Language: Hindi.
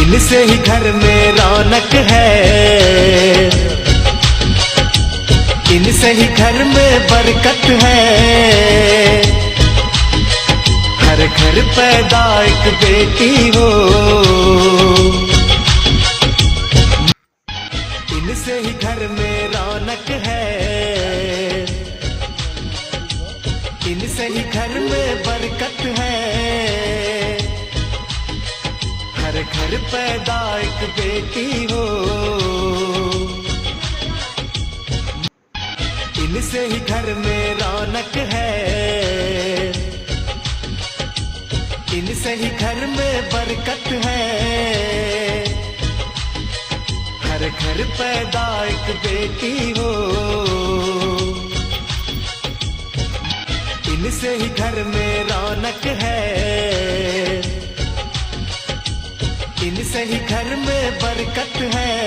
इनसे ही घर में रौनक है, इनसे ही घर में बरकत है। हर घर पैदा एक बेटी हो, इनसे ही घर में रौनक है, इनसे ही घर में बरकत है। हर घर पैदा एक बेटी हो, इनसे ही घर में रौनक है, इनसे ही घर में बरकत है। हर घर पैदा एक बेटी हो, इनसे ही घर में रौनक है, इनसे ही घर में बरकत है।